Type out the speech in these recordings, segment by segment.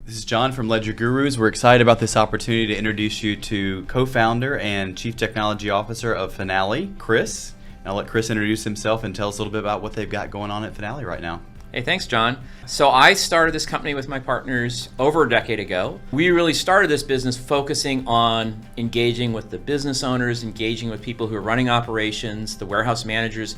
This is John from LedgerGurus. We're excited about this opportunity to introduce you to co-founder and Chief Technology Officer of Finale, Chris. And I'll let Chris introduce himself and tell us a little bit about what they've got going on at Finale right now. Hey, thanks, John. So I started this company with my partners over a decade ago. We really started this business focusing on engaging with the business owners, engaging with people who are running operations, the warehouse managers,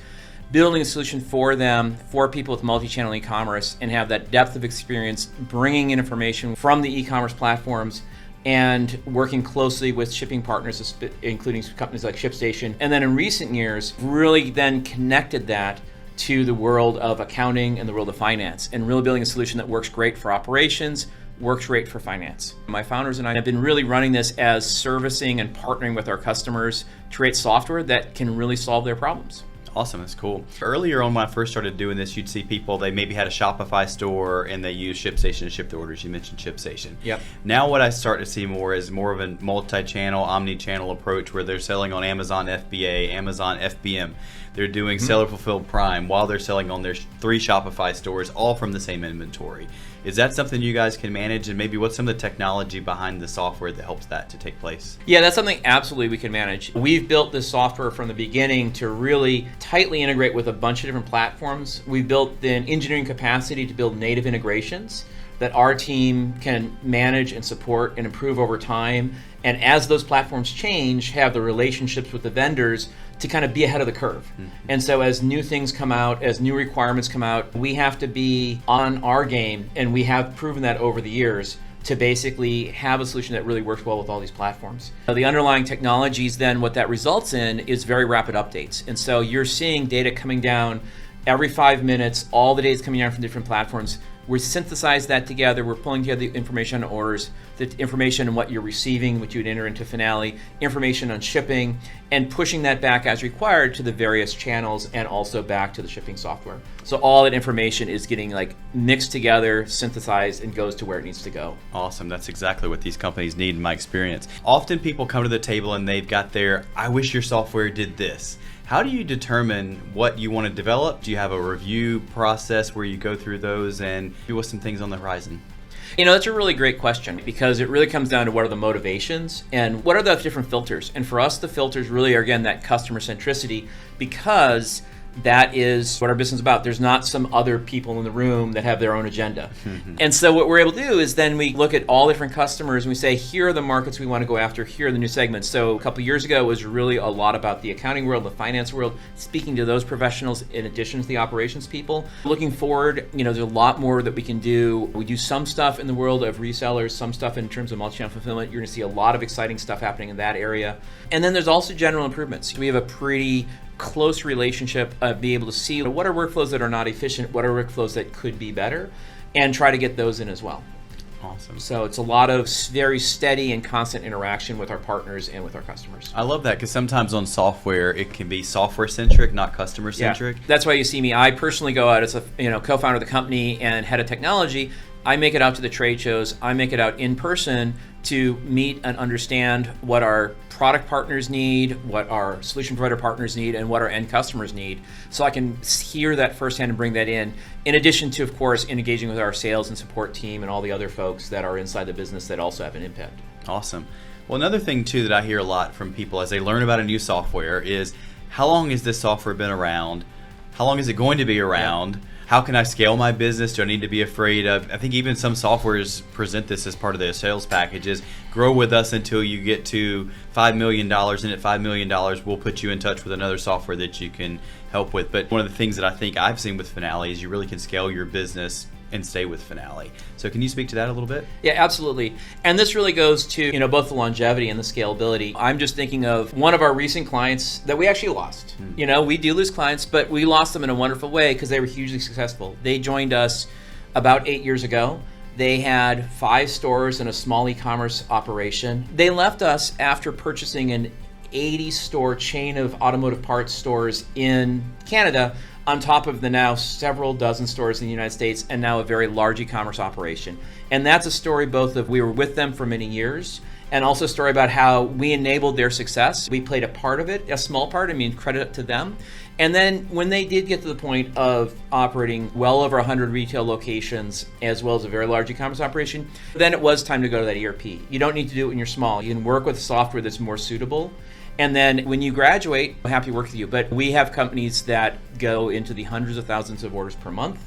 building a solution for them, for people with multi-channel e-commerce, and have that depth of experience bringing in information from the e-commerce platforms and working closely with shipping partners, including companies like ShipStation. And then in recent years, really then connected that to the world of accounting and the world of finance, and really building a solution that works great for operations, works great for finance. My founders and I have been really running this as servicing and partnering with our customers to create software that can really solve their problems. Awesome, that's cool. Earlier on when I first started doing this, you'd see people, they maybe had a Shopify store and they use ShipStation to ship the orders. You mentioned ShipStation. Yep. Now what I start to see more is more of a multi-channel, omni-channel approach where they're selling on Amazon FBA, Amazon FBM. They're doing Seller Fulfilled Prime while they're selling on their 3 Shopify stores, all from the same inventory. Is that something you guys can manage, and maybe what's some of the technology behind the software that helps that to take place? Yeah, that's something absolutely we can manage. We've built this software from the beginning to really tightly integrate with a bunch of different platforms. We built the engineering capacity to build native integrations that our team can manage and support and improve over time. And as those platforms change, have the relationships with the vendors to kind of be ahead of the curve. Mm-hmm. And so as new things come out, as new requirements come out, we have to be on our game, and we have proven that over the years, to basically have a solution that really works well with all these platforms. Now, the underlying technologies, then what that results in is very rapid updates. And so you're seeing data coming down every 5 minutes, all the data is coming down from different platforms. We synthesize that together. We're pulling together the information on orders, the information on what you're receiving, what you would enter into Finale, information on shipping, and pushing that back as required to the various channels and also back to the shipping software. So all that information is getting mixed together, synthesized, and goes to where it needs to go. Awesome. That's exactly what these companies need in my experience. Often people come to the table and they've got their, I wish your software did this. How do you determine what you want to develop? Do you have a review process where you go through those, and what's some things on the horizon? That's a really great question, because it really comes down to what are the motivations and what are the different filters. And for us, the filters really are, again, that customer centricity, because that is what our business is about. There's not some other people in the room that have their own agenda. Mm-hmm. And so what we're able to do is then we look at all different customers and we say, here are the markets we want to go after, here are the new segments. So a couple of years ago, it was really a lot about the accounting world, the finance world, speaking to those professionals in addition to the operations people. Looking forward, there's a lot more that we can do. We do some stuff in the world of resellers, some stuff in terms of multi-channel fulfillment. You're going to see a lot of exciting stuff happening in that area. And then there's also general improvements. We have a pretty close relationship of being able to see what are workflows that are not efficient, what are workflows that could be better, and try to get those in as well. Awesome. So it's a lot of very steady and constant interaction with our partners and with our customers. I love that, because sometimes on software, it can be software-centric, not customer-centric. Yeah. That's why you see me. I personally go out as a co-founder of the company and head of technology. I make it out to the trade shows. I make it out in person to meet and understand what our product partners need, what our solution provider partners need, and what our end customers need, so I can hear that firsthand and bring that in addition to, of course, engaging with our sales and support team and all the other folks that are inside the business that also have an impact. Awesome. Well, another thing, too, that I hear a lot from people as they learn about a new software is, how long has this software been around? How long is it going to be around? Yeah. How can I scale my business? Do I need to be afraid of? I think even some softwares present this as part of their sales packages. Grow with us until you get to $5 million, and at $5 million, we'll put you in touch with another software that you can help with. But one of the things that I think I've seen with Finale is you really can scale your business and stay with Finale. So can you speak to that a little bit? Yeah, absolutely. And this really goes to both the longevity and the scalability. I'm just thinking of one of our recent clients that we actually lost. We do lose clients, but we lost them in a wonderful way because they were hugely successful. They joined us about 8 years ago. They had 5 stores and a small e-commerce operation. They left us after purchasing an 80-store chain of automotive parts stores in Canada, on top of the now several dozen stores in the United States, and now a very large e-commerce operation. And that's a story both of we were with them for many years, and also a story about how we enabled their success. We played a part of it, a small part, credit to them. And then when they did get to the point of operating well over 100 retail locations, as well as a very large e-commerce operation, then it was time to go to that ERP. You don't need to do it when you're small. You can work with software that's more suitable. And then when you graduate, I'm happy to work with you. But we have companies that go into the hundreds of thousands of orders per month.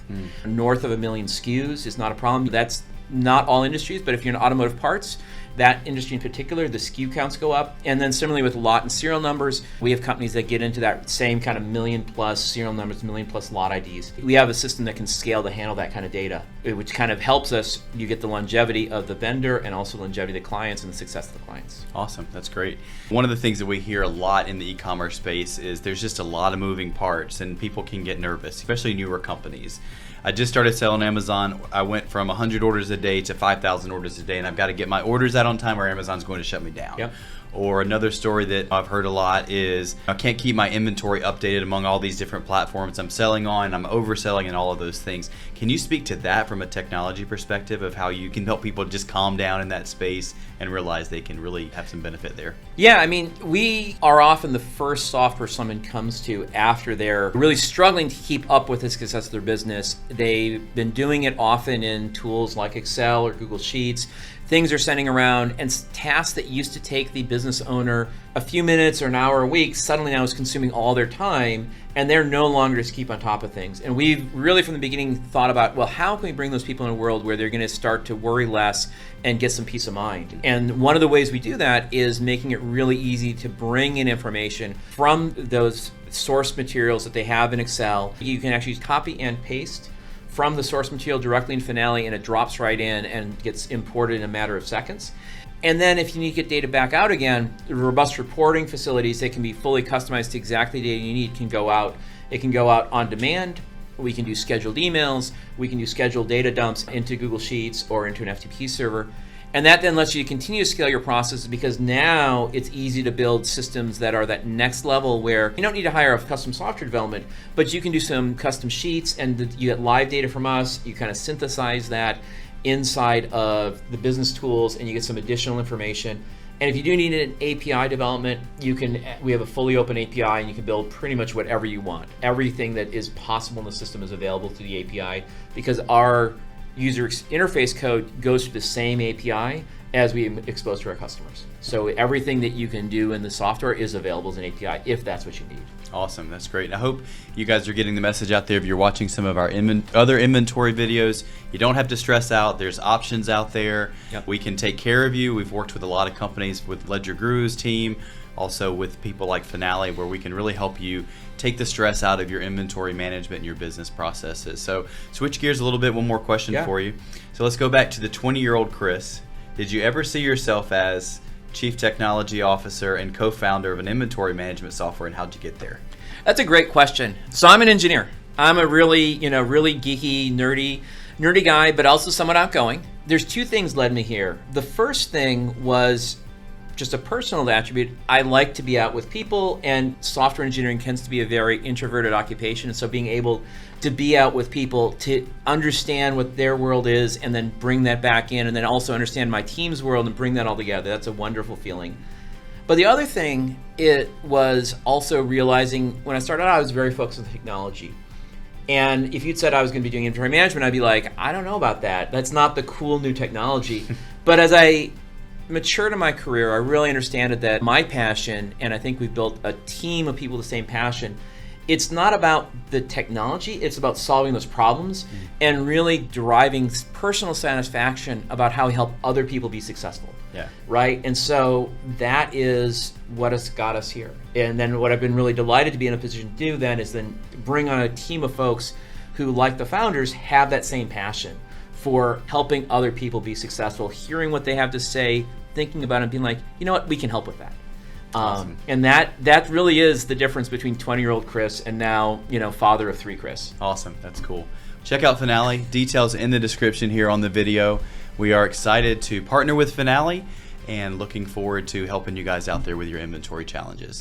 North of 1 million SKUs is not a problem. That's not all industries, but if you're in automotive parts, that industry in particular, the SKU counts go up. And then similarly with lot and serial numbers, we have companies that get into that same kind of 1 million plus serial numbers, 1 million plus lot IDs. We have a system that can scale to handle that kind of data, which kind of helps us. You get the longevity of the vendor and also longevity of the clients and the success of the clients. Awesome. That's great. One of the things that we hear a lot in the e-commerce space is there's just a lot of moving parts and people can get nervous, especially newer companies. I just started selling Amazon. I went from 100 orders a day to 5,000 orders a day, and I've got to get my orders out on time or Amazon's going to shut me down. Yep. Or another story that I've heard a lot is I can't keep my inventory updated among all these different platforms I'm selling on, I'm overselling and all of those things. Can you speak to that from a technology perspective of how you can help people just calm down in that space and realize they can really have some benefit there? Yeah, we are often the first software someone comes to after they're really struggling to keep up with the success of their business. They've been doing it often in tools like Excel or Google Sheets. Things are sending around, and tasks that used to take the business owner a few minutes or an hour a week suddenly now is consuming all their time, and they're no longer just keep on top of things. And we've really from the beginning thought about, well, how can we bring those people in a world where they're going to start to worry less and get some peace of mind? And one of the ways we do that is making it really easy to bring in information from those source materials that they have in Excel. You can actually copy and paste from the source material directly in Finale, and it drops right in and gets imported in a matter of seconds. And then if you need to get data back out again, the robust reporting facilities that can be fully customized to exactly the data you need can go out. It can go out on demand. We can do scheduled emails. We can do scheduled data dumps into Google Sheets or into an FTP server. And that then lets you continue to scale your processes, because now it's easy to build systems that are that next level where you don't need to hire a custom software development, but you can do some custom sheets and you get live data from us. You kind of synthesize that inside of the business tools and you get some additional information. And if you do need an API development, we have a fully open API and you can build pretty much whatever you want. Everything that is possible in the system is available through the API, because our user interface code goes through the same API as we expose to our customers. So everything that you can do in the software is available as an API if that's what you need. Awesome, that's great. And I hope you guys are getting the message out there. If you're watching some of our other inventory videos, you don't have to stress out. There's options out there. Yep. We can take care of you. We've worked with a lot of companies, with LedgerGurus team, also with people like Finale, where we can really help you take the stress out of your inventory management and your business processes. So switch gears a little bit, one more question for you. So let's go back to the 20-year-old Chris. Did you ever see yourself as Chief Technology Officer and co-founder of an inventory management software, and how'd you get there? That's a great question. So I'm an engineer. I'm a really geeky, nerdy guy, but also somewhat outgoing. There's two things led me here. The first thing was just a personal attribute. I like to be out with people, and software engineering tends to be a very introverted occupation. And so being able to be out with people, to understand what their world is and then bring that back in, and then also understand my team's world and bring that all together, that's a wonderful feeling. But the other thing, it was also realizing when I started out, I was very focused on technology. And if you'd said I was going to be doing inventory management, I'd be like, I don't know about that. That's not the cool new technology. But as I matured in my career, I really understood that my passion, and I think we've built a team of people with the same passion, it's not about the technology, it's about solving those problems and really deriving personal satisfaction about how we help other people be successful. Yeah. Right? And so that is what has got us here. And then what I've been really delighted to be in a position to do then is then bring on a team of folks who, like the founders, have that same passion for helping other people be successful, hearing what they have to say, thinking about it, and being like, you know what, we can help with that. Awesome. And that really is the difference between 20-year-old Chris and now, father of 3 Chris. Awesome. That's cool. Check out Finale. Details in the description here on the video. We are excited to partner with Finale and looking forward to helping you guys out there with your inventory challenges.